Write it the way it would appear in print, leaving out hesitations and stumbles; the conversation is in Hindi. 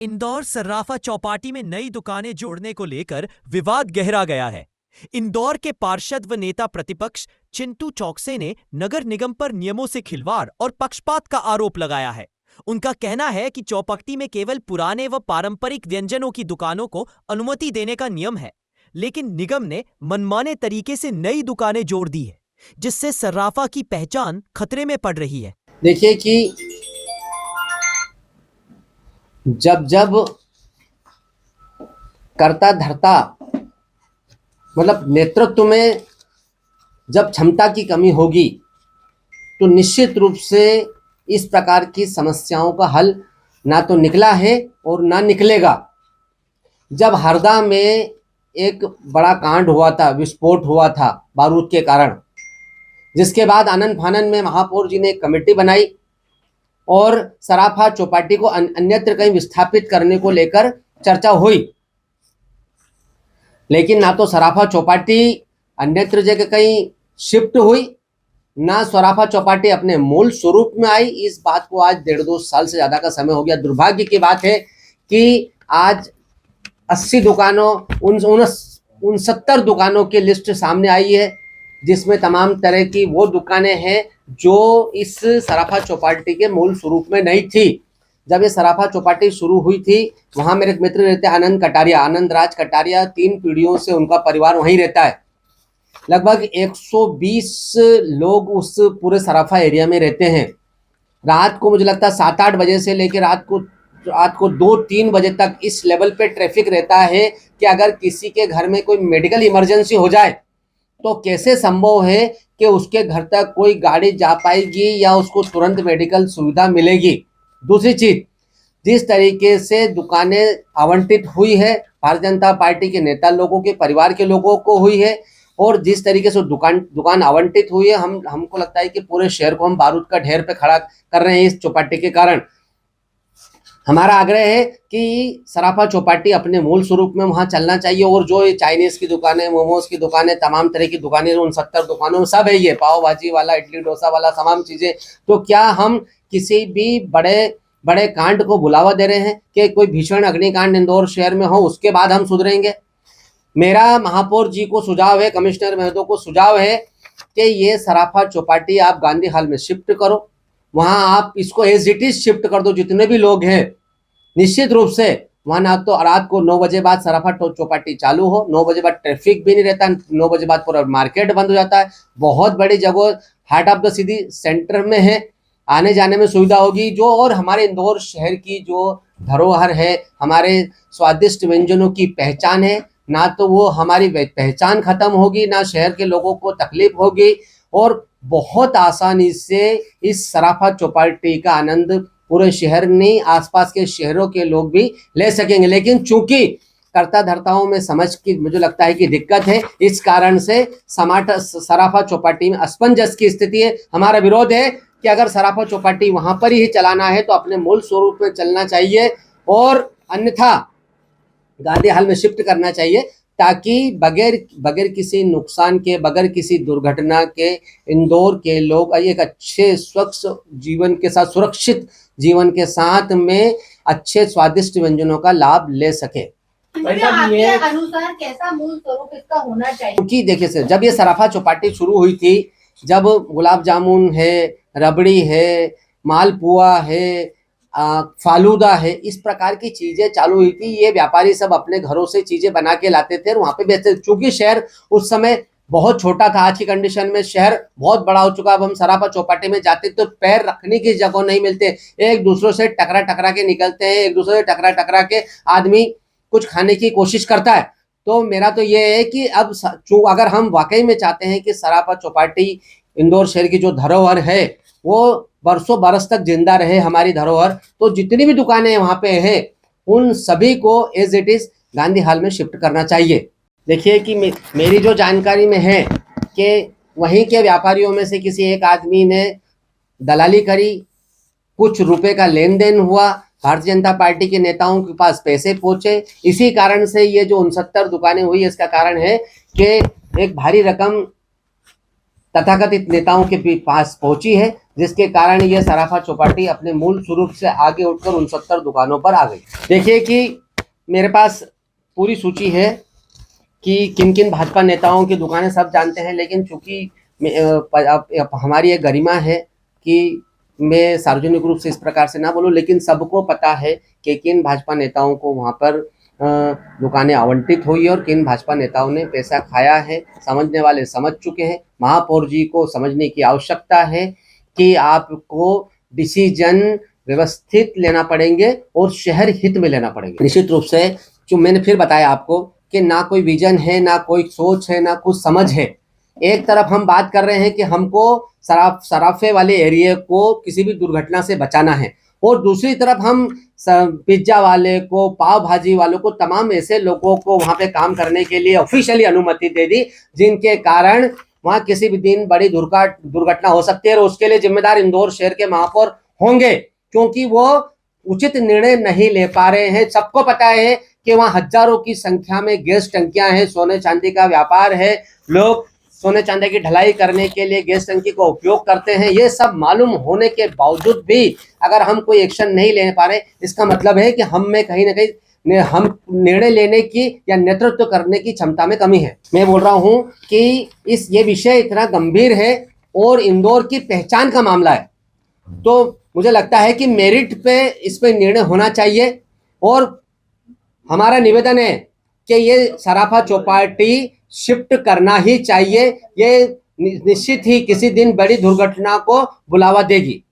इंदौर सर्राफा चौपाटी में नई दुकानें जोड़ने को लेकर विवाद गहरा गया है। इंदौर के पार्षद व नेता प्रतिपक्ष चिंटू चौकसे ने नगर निगम पर नियमों से खिलवाड़ और पक्षपात का आरोप लगाया है। उनका कहना है कि चौपट्टी में केवल पुराने व पारंपरिक व्यंजनों की दुकानों को अनुमति देने का नियम है, लेकिन निगम ने मनमाने तरीके से नई दुकानें जोड़ दी है, जिससे सर्राफा की पहचान खतरे में पड़ रही है। देखिए कि जब जब करता धरता मतलब नेतृत्व में जब क्षमता की कमी होगी तो निश्चित रूप से इस प्रकार की समस्याओं का हल ना तो निकला है और ना निकलेगा। जब हरदा में एक बड़ा कांड हुआ था, विस्फोट हुआ था बारूद के कारण, जिसके बाद आनन फानन में महापौर जी ने एक कमेटी बनाई और सराफा चौपाटी को अन्यत्र कहीं विस्थापित करने को लेकर चर्चा हुई, लेकिन ना तो सराफा चौपाटी अन्यत्र जगह कहीं शिफ्ट हुई, ना सराफा चौपाटी अपने मूल स्वरूप में आई। इस बात को आज 1.5-2 साल से ज़्यादा का समय हो गया। दुर्भाग्य की बात है कि आज 80 दुकानों 69 दुकानों की लिस्ट सामने आई है, जिसमें तमाम तरह की वो दुकानें हैं जो इस सराफा चौपाटी के मूल स्वरूप में नहीं थी। जब ये सराफा चौपाटी शुरू हुई थी, वहाँ मेरे एक मित्र रहते आनंद राज कटारिया, 3 पीढ़ियों से उनका परिवार वहीं रहता है। लगभग 120 लोग उस पूरे सराफा एरिया में रहते हैं। रात को मुझे लगता है 7-8 बजे से लेकर रात को 2-3 बजे तक इस लेवल पे ट्रैफिक रहता है कि अगर किसी के घर में कोई मेडिकल इमरजेंसी हो जाए तो कैसे संभव है कि उसके घर तक कोई गाड़ी जा पाएगी या उसको तुरंत मेडिकल सुविधा मिलेगी। दूसरी चीज, जिस तरीके से दुकानें आवंटित हुई है भारतीय जनता पार्टी के नेता लोगों के परिवार के लोगों को हुई है, और जिस तरीके से दुकान आवंटित हुई है, हमको लगता है कि पूरे शहर को हम बारूद का ढेर पे खड़ा कर रहे हैं इस चौपाटी के कारण। हमारा आग्रह है कि सराफा चौपाटी अपने मूल स्वरूप में वहाँ चलना चाहिए, और जो ये चाइनीज की दुकानें, मोमोज की दुकानें, तमाम तरह की दुकानें 69 दुकानों में सब है, ये पाव भाजी वाला, इडली डोसा वाला, तमाम चीज़ें। तो क्या हम किसी भी बड़े कांड को बुलावा दे रहे हैं कि कोई भीषण अग्निकांड इंदौर शहर में हो उसके बाद हम सुधरेंगे? मेरा महापौर जी को सुझाव है, कमिश्नर महोदय को सुझाव है कि ये सराफा चौपाटी आप गांधी हॉल में शिफ्ट करो, वहाँ आप इसको एज इट इज शिफ्ट कर दो। जितने भी लोग हैं निश्चित रूप से वहाँ ना तो रात को 9 बजे बाद सराफा चौपाटी चालू हो, 9 बजे बाद ट्रैफिक भी नहीं रहता, 9 बजे बाद पूरा मार्केट बंद हो जाता है। बहुत बड़ी जगह heart of the city centre में है, आने जाने में सुविधा होगी। जो और हमारे इंदौर शहर की जो धरोहर है, हमारे स्वादिष्ट व्यंजनों की पहचान है, ना तो वो हमारी पहचान खत्म होगी, ना शहर के लोगों को तकलीफ होगी, और बहुत आसानी से इस सराफा चौपाटी का आनंद पूरे शहर नहीं, आसपास के शहरों के लोग भी ले सकेंगे। लेकिन चूंकि कर्ता धर्ताओं में समझ की मुझे लगता है कि दिक्कत है, इस कारण से सराफा चौपाटी में असमंजस की स्थिति है। हमारा विरोध है कि अगर सराफा चौपाटी वहां पर ही चलाना है तो अपने मूल स्वरूप में चलना चाहिए, और अन्यथा गांधी हॉल में शिफ्ट करना चाहिए, ताकि बगैर किसी नुकसान के, बगैर किसी दुर्घटना के इंदौर के लोग एक अच्छे स्वच्छ जीवन के साथ, सुरक्षित जीवन के साथ में अच्छे स्वादिष्ट व्यंजनों का लाभ ले सके। आपके अनुसार कैसा मूल स्वरूप इसका होना चाहिए? क्योंकि देखिए सर, जब ये सराफा चौपाटी शुरू हुई थी, जब गुलाब जामुन है, रबड़ी है, मालपुआ है, फालूदा है, इस प्रकार की चीजें चालू हुई थी, ये व्यापारी सब अपने घरों से चीजें बना के लाते थे और वहां पे बेचते। चूंकि शहर उस समय बहुत छोटा था, आज की कंडीशन में शहर बहुत बड़ा हो चुका। अब हम सराफा चौपाटी में जाते तो पैर रखने की जगह नहीं मिलते, एक दूसरे से टकरा के निकलते हैं, एक दूसरे से टकरा के आदमी कुछ खाने की कोशिश करता है। तो मेरा तो ये है कि अब अगर हम वाकई में चाहते हैं कि सराफा चौपाटी इंदौर शहर की जो धरोहर है वो बरसों बरस तक जिंदा रहे, हमारी धरोहर, तो जितनी भी दुकानें वहाँ पे हैं उन सभी को as it is Gandhi hall में शिफ्ट करना चाहिए। देखिए कि मेरी जो जानकारी में है कि वहीं के व्यापारियों में से किसी एक आदमी ने दलाली करी, कुछ रुपए का लेन देन हुआ, भारतीय जनता पार्टी के नेताओं के पास पैसे पहुंचे, इसी कारण से ये जो 69 दुकानें हुई, इसका कारण है कि एक भारी रकम तथाकथित नेताओं के पास पहुंची है, जिसके कारण ये सराफा चौपाटी अपने मूल स्वरूप से आगे उठकर 69 दुकानों पर आ गई। देखिए कि मेरे पास पूरी सूची है कि किन किन भाजपा नेताओं की दुकानें सब जानते हैं, लेकिन चूंकि हमारी एक गरिमा है कि मैं सार्वजनिक रूप से इस प्रकार से ना बोलूं, लेकिन सबको पता है कि किन भाजपा नेताओं को वहां पर दुकानें आवंटित हुई और किन भाजपा नेताओं ने पैसा खाया है। समझने वाले समझ चुके हैं। महापौर जी को समझने की आवश्यकता है कि आपको डिसीजन व्यवस्थित लेना पड़ेंगे और शहर हित में लेना पड़ेंगे। निश्चित रूप से जो मैंने फिर बताया आपको कि ना कोई विजन है, ना कोई सोच है, ना कुछ समझ है। एक तरफ हम बात कर रहे हैं कि हमको सराफे वाले एरिया को किसी भी दुर्घटना से बचाना है, और दूसरी तरफ हम पिज्जा वाले को, पाव भाजी वालों को, तमाम ऐसे लोगों को वहां पे काम करने के लिए ऑफिशियली अनुमति दे दी जिनके कारण वहां किसी भी दिन बड़ी दुर्घटना हो सकती है, और उसके लिए जिम्मेदार इंदौर शहर के महापौर होंगे, क्योंकि वो उचित निर्णय नहीं ले पा रहे हैं। सबको पता है कि वहां हजारों की संख्या में गैस टंकियां हैं, सोने चांदी का व्यापार है, लोग सोने चांदी की ढलाई करने के लिए गैस टंकी का उपयोग करते हैं। ये सब मालूम होने के बावजूद भी अगर हम कोई एक्शन नहीं ले पा रहे, इसका मतलब है कि हम में कहीं ना कहीं हम निर्णय लेने की या नेतृत्व करने की क्षमता में कमी है। मैं बोल रहा हूं कि ये विषय इतना गंभीर है और इंदौर की पहचान का मामला है, तो मुझे लगता है कि मेरिट पे इस पे निर्णय होना चाहिए। और हमारा निवेदन है कि ये सराफा चौपाटी शिफ्ट करना ही चाहिए। ये निश्चित ही किसी दिन बड़ी दुर्घटना को बुलावा देगी।